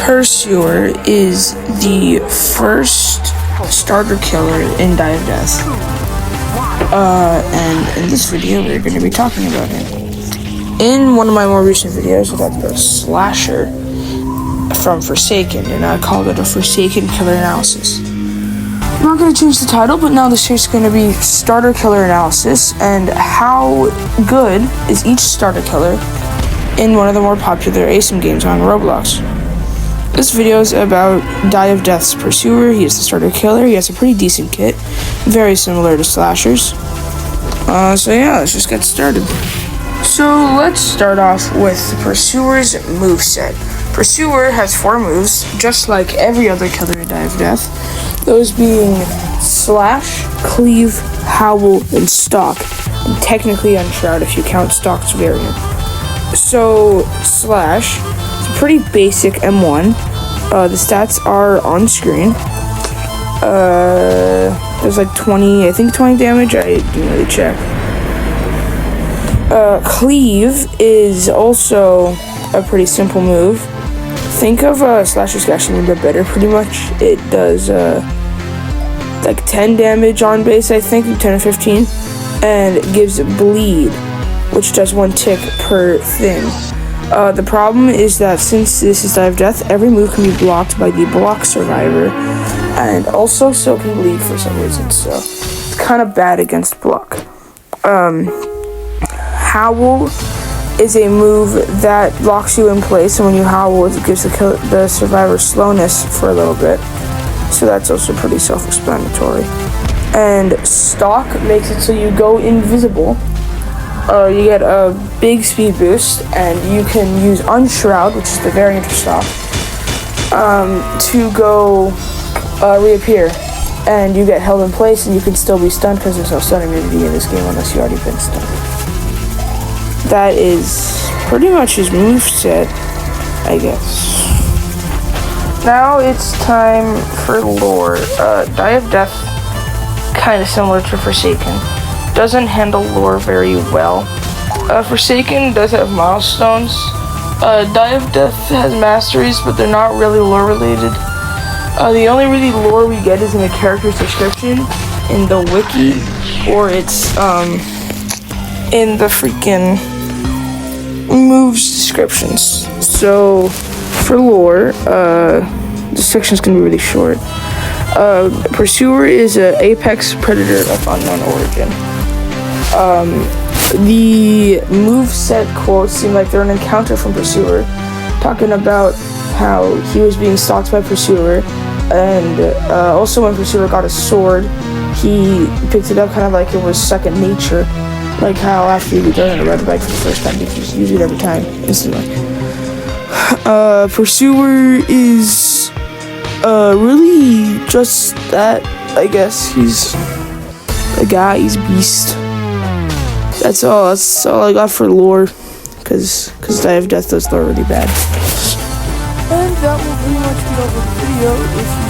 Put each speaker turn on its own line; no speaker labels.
Pursuer is the first starter killer in Die of Death. And in this video, we're going to be talking about him. In one of my more recent videos, I talked about Slasher from Forsaken, and I called it a Forsaken killer analysis. I'm not going to change the title, but now this is going to be starter killer analysis, and how good is each starter killer in one of the more popular ASIM games on Roblox. This video is about Die of Death's Pursuer. He is the starter killer. He has a pretty decent kit, very similar to Slashers. So yeah, let's just get started. So let's start off with Pursuer's moveset. Pursuer has 4 moves, just like every other killer in Die of Death. Those being Slash, Cleave, Howl, and Stalk. And technically Unshroud if you count Stalk's variant. So, Slash, it's a pretty basic M1. The stats are on screen. There's like 20 damage. I didn't really check. Cleave is also a pretty simple move. Think of Slasher's Gashing a bit better, pretty much. It does like 10 damage on base, I think, 10 or 15, and it gives Bleed, which does 1 tick per thing. The problem is that since this is Die of Death, every move can be blocked by the block survivor, and also so can Bleed for some reason, so it's kind of bad against block. Howl is a move that locks you in place, and when you howl, it gives the survivor slowness for a little bit, so that's also pretty self-explanatory. And Stalk makes it so you go invisible. You get a big speed boost, and you can use Unshroud, which is the variant of Stalk, to go reappear, and you get held in place, and you can still be stunned because there's no stun immunity in this game unless you already been stunned. That is pretty much his moveset, I guess. Now it's time for lore. Die of Death, kind of similar to Forsaken, doesn't handle lore very well. Forsaken does have milestones. Die of Death has masteries, but they're not really lore related. The only really lore we get is in the character's description, in the wiki, or it's in the freaking moves descriptions. So for lore, the section's gonna be really short. Pursuer is an apex predator of unknown origin. The moveset quotes seem like they're an encounter from Pursuer, talking about how he was being stalked by Pursuer, and also when Pursuer got a sword, he picked it up kind of like it was second nature, like how after you turn on a red bike for the first time, you just use it every time, instantly. Pursuer is really just that, I guess. He's a guy, he's a beast. That's all I got for lore, because Die of Death does lore really bad. And that will pretty much be over the video. If